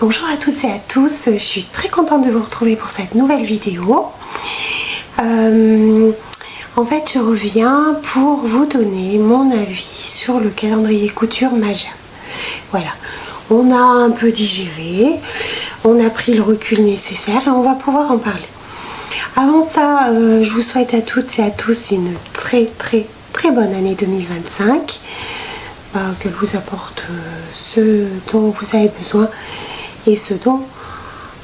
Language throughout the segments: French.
Bonjour à toutes et à tous, je suis très contente de vous retrouver pour cette nouvelle vidéo. En fait, je reviens pour vous donner mon avis sur le calendrier couture Majam. Voilà, on a un peu digéré, on a pris le recul nécessaire et on va pouvoir en parler. Avant ça, je vous souhaite à toutes et à tous une très bonne année 2025. Qu'elle vous apporte ce dont vous avez besoin et ce dont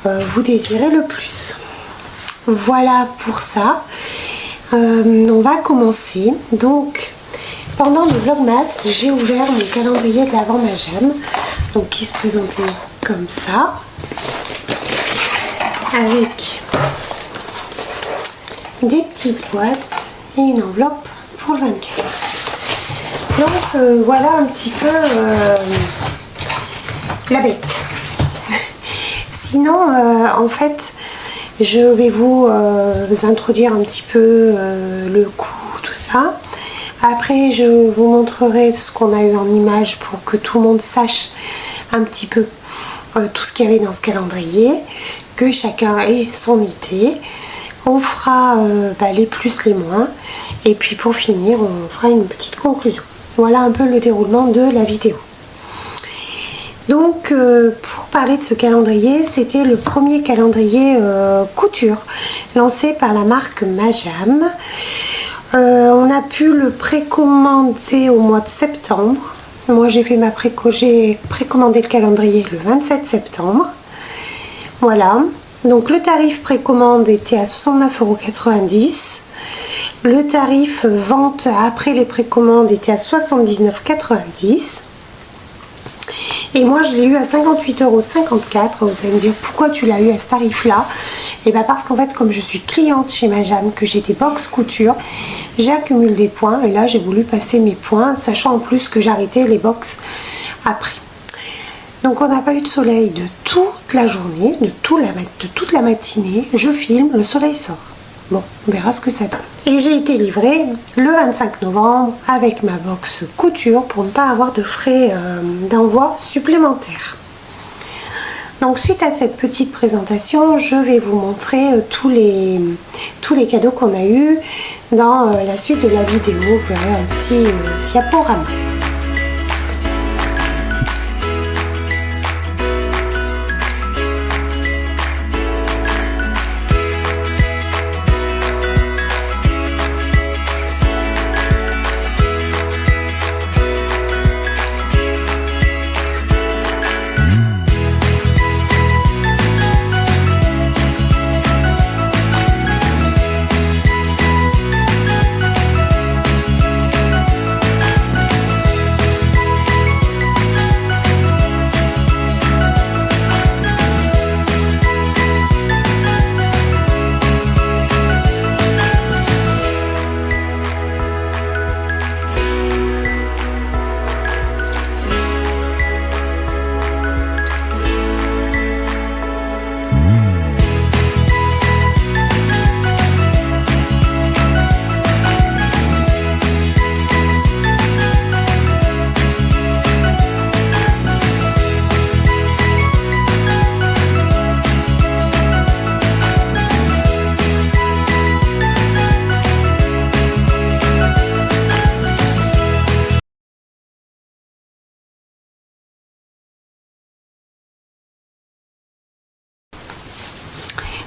vous désirez le plus. Voilà pour ça. On va commencer. Donc, pendant le Vlogmas, j'ai ouvert mon calendrier de l'Avent Majam, donc qui se présentait comme ça, avec des petites boîtes et une enveloppe pour le 24. Donc voilà un petit peu la bête. Sinon, en fait, je vais vous introduire un petit peu le coût, tout ça. Après, je vous montrerai ce qu'on a eu en image pour que tout le monde sache un petit peu tout ce qu'il y avait dans ce calendrier, que chacun ait son idée. On fera les plus, les moins. Et puis pour finir, on fera une petite conclusion. Voilà un peu le déroulement de la vidéo. Donc pour parler de ce calendrier, c'était le premier calendrier couture lancé par la marque Majam. On a pu le précommander au mois de septembre. Moi j'ai précommandé le calendrier le 27 septembre. Voilà, donc le tarif précommande était à 69,90 €. Le tarif vente après les précommandes était à 79,90 €. Et moi je l'ai eu à 58,54 €. Vous allez me dire pourquoi tu l'as eu à ce tarif là? Et bien parce qu'en fait, comme je suis cliente chez Majam, que j'ai des box couture, j'accumule des points. Et là j'ai voulu passer mes points, sachant en plus que j'arrêtais les box après. Donc on n'a pas eu de soleil de toute la journée, de toute la matinée. Je filme, le soleil sort. Bon, on verra ce que ça donne. Et j'ai été livrée le 25 novembre avec ma box couture pour ne pas avoir de frais d'envoi supplémentaires. Donc suite à cette petite présentation, je vais vous montrer tous les cadeaux qu'on a eu dans la suite de la vidéo. Vous verrez un petit diaporama.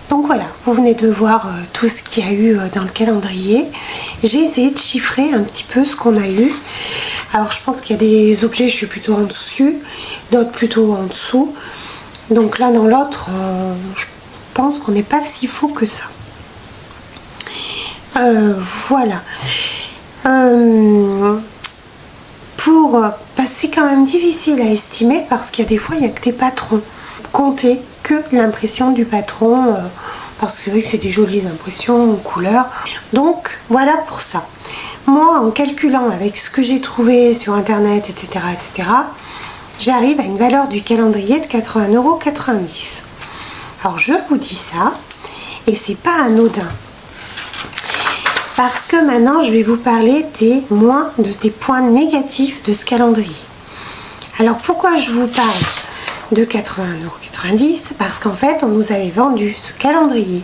Donc voilà, vous venez de voir tout ce qu'il y a eu dans le calendrier. J'ai essayé de chiffrer un petit peu ce qu'on a eu. Alors je pense qu'il y a des objets, je suis plutôt en dessus, d'autres plutôt en dessous. Donc l'un dans l'autre, je pense qu'on n'est pas si faux que ça. Voilà. C'est quand même difficile à estimer parce qu'il y a des fois, il n'y a que des patrons. Comptez que l'impression du patron, parce que c'est vrai que c'est des jolies impressions en couleur. Donc voilà pour ça. Moi, en calculant avec ce que j'ai trouvé sur internet, etc., j'arrive à une valeur du calendrier de 80,90 €. Alors je vous dis ça, et c'est pas anodin. Parce que maintenant, je vais vous parler des points négatifs de ce calendrier. Alors pourquoi je vous parle de 81,90 € parce qu'en fait on nous avait vendu ce calendrier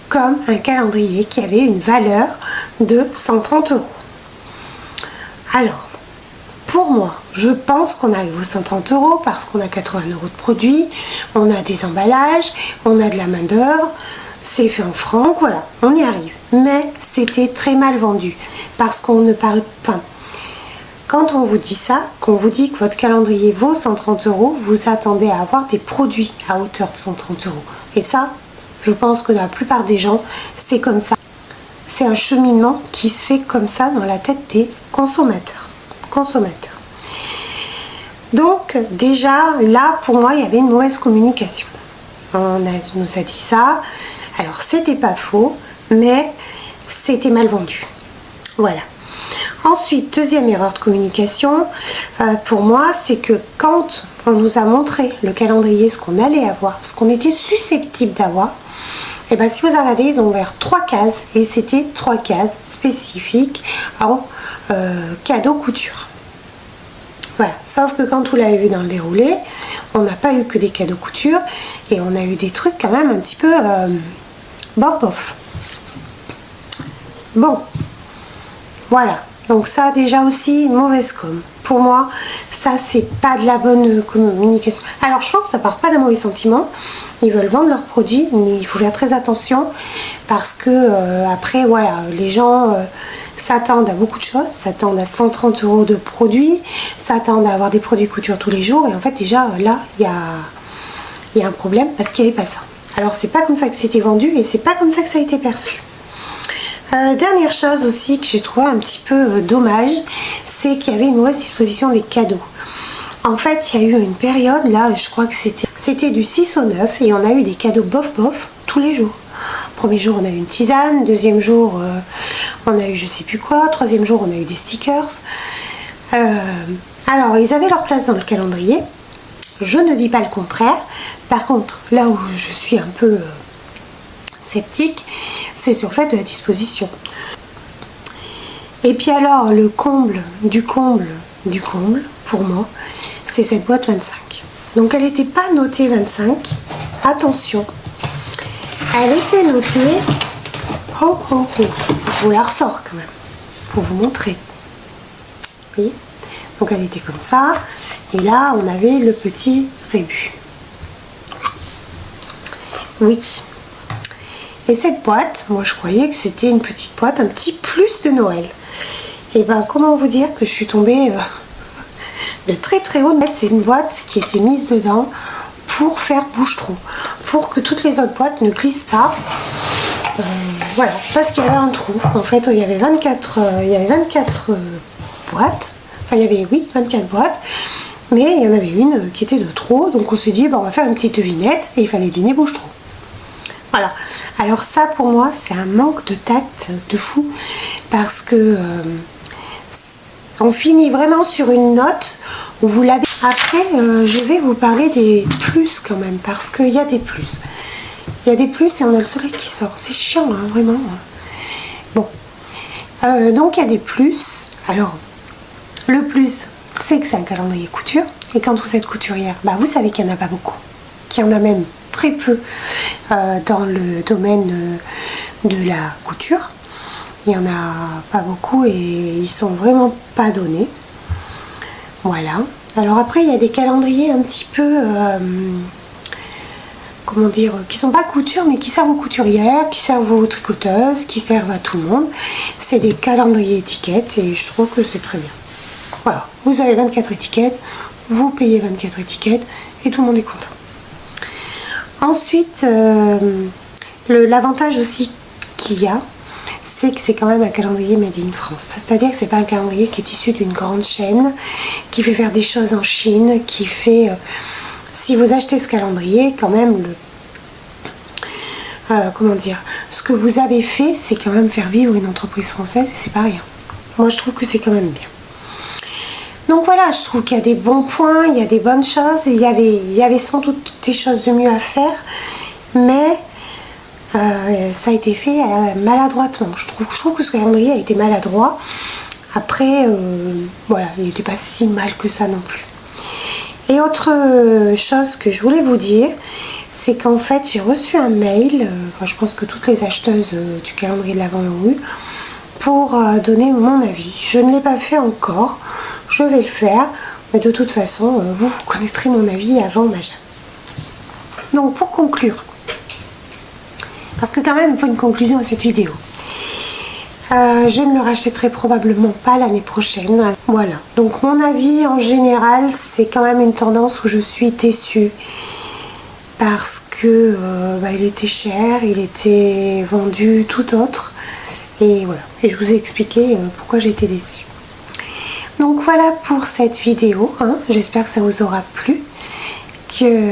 comme un calendrier qui avait une valeur de 130 €. Alors, pour moi, je pense qu'on arrive aux 130 € parce qu'on a 80 € de produits, on a des emballages, on a de la main d'œuvre, c'est fait en francs, voilà, on y arrive. Mais c'était très mal vendu parce qu'on ne parle pas. Quand on vous dit ça, qu'on vous dit que votre calendrier vaut 130 €, vous attendez à avoir des produits à hauteur de 130 €. Et ça, je pense que la plupart des gens, c'est comme ça. C'est un cheminement qui se fait comme ça dans la tête des consommateurs. Donc déjà, là, pour moi, il y avait une mauvaise communication. On nous a dit ça. Alors, c'était pas faux, mais c'était mal vendu. Voilà. Ensuite, deuxième erreur de communication, pour moi, c'est que quand on nous a montré le calendrier, ce qu'on allait avoir, ce qu'on était susceptible d'avoir, et bien si vous regardez, ils ont ouvert 3 cases, et c'était 3 cases spécifiques en cadeau couture. Voilà, sauf que quand vous l'avez vu dans le déroulé, on n'a pas eu que des cadeaux couture, et on a eu des trucs quand même un petit peu bof. Bon, voilà. Donc ça déjà aussi mauvaise com. Pour moi, ça c'est pas de la bonne communication. Alors je pense que ça part pas d'un mauvais sentiment. Ils veulent vendre leurs produits, mais il faut faire très attention parce que après voilà, les gens s'attendent à beaucoup de choses, s'attendent à 130 € de produits, s'attendent à avoir des produits couture tous les jours et en fait déjà là il y a un problème parce qu'il n'y avait pas ça. Alors c'est pas comme ça que c'était vendu et c'est pas comme ça que ça a été perçu. Dernière chose aussi que j'ai trouvé un petit peu dommage, c'est qu'il y avait une mauvaise disposition des cadeaux. En fait, il y a eu une période, là, je crois que c'était du 6 au 9, et on a eu des cadeaux bof tous les jours. Premier jour, on a eu une tisane, deuxième jour, on a eu je sais plus quoi, troisième jour, on a eu des stickers. Alors, ils avaient leur place dans le calendrier, je ne dis pas le contraire. Par contre, là où je suis un peu sceptique, c'est sur le fait de la disposition. Et puis alors, le comble du comble du comble, pour moi, c'est cette boîte 25. Donc elle n'était pas notée 25, attention, elle était notée, je vous la ressors quand même, pour vous montrer. Vous voyez? Donc elle était comme ça, et là on avait le petit rébut. Oui. Et cette boîte, moi je croyais que c'était une petite boîte, un petit plus de Noël. Et ben comment vous dire que je suis tombée de très haut. C'est une boîte qui était mise dedans pour faire bouche-trou, pour que toutes les autres boîtes ne glissent pas. Voilà, parce qu'il y avait un trou. En fait, il y avait 24 boîtes. Enfin, il y avait, oui, 24 boîtes. Mais il y en avait une qui était de trop. Donc on s'est dit, on va faire une petite devinette. Et il fallait deviner bouche-trou. Voilà. Alors ça, pour moi, c'est un manque de tact de fou. Parce que on finit vraiment sur une note où vous l'avez. Après, je vais vous parler des plus quand même. Parce qu'il y a des plus. Il y a des plus et on a le soleil qui sort. C'est chiant, hein, vraiment. Bon. Donc, il y a des plus. Alors, le plus, c'est que c'est un calendrier couture. Et quand vous êtes couturière, vous savez qu'il n'y en a pas beaucoup. Qu'il y en a même très peu dans le domaine de la couture. Il n'y en a pas beaucoup et ils sont vraiment pas donnés. Voilà. Alors après, il y a des calendriers un petit peu... comment dire, qui sont pas couture mais qui servent aux couturières, qui servent aux tricoteuses, qui servent à tout le monde. C'est des calendriers étiquettes et je trouve que c'est très bien. Voilà, vous avez 24 étiquettes, vous payez 24 étiquettes et tout le monde est content. Ensuite, l'avantage aussi qu'il y a, c'est que c'est quand même un calendrier made in France. C'est-à-dire que c'est pas un calendrier qui est issu d'une grande chaîne, qui fait faire des choses en Chine, qui fait... si vous achetez ce calendrier, quand même, comment dire, ce que vous avez fait, c'est quand même faire vivre une entreprise française et c'est pas rien. Moi, je trouve que c'est quand même bien. Donc voilà, je trouve qu'il y a des bons points, il y a des bonnes choses, et il y avait sans doute des choses de mieux à faire, mais ça a été fait maladroitement. Je trouve que ce calendrier a été maladroit. Après, voilà, il n'était pas si mal que ça non plus. Et autre chose que je voulais vous dire, c'est qu'en fait j'ai reçu un mail, enfin, je pense que toutes les acheteuses du calendrier de l'Avent l'ont eu, pour donner mon avis. Je ne l'ai pas fait encore, je vais le faire, mais de toute façon vous connaîtrez mon avis avant Majam. Donc pour conclure, parce que quand même il faut une conclusion à cette vidéo, je ne le rachèterai probablement pas l'année prochaine. Voilà, donc mon avis en général, c'est quand même une tendance où je suis déçue parce que il était cher, il était vendu tout autre, et voilà, et je vous ai expliqué pourquoi j'étais déçue. Donc voilà pour cette vidéo, hein. J'espère que ça vous aura plu, que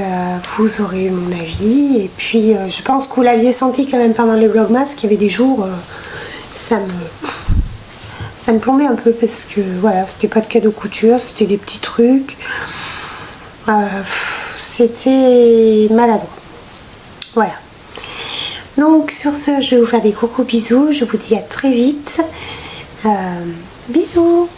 vous aurez eu mon avis, et puis je pense que vous l'aviez senti quand même pendant les vlogmas, qu'il y avait des jours ça me plombait un peu, parce que voilà, c'était pas de cadeau couture, c'était des petits trucs, c'était maladroit. Voilà, donc sur ce, je vais vous faire des gros bisous, je vous dis à très vite, bisous.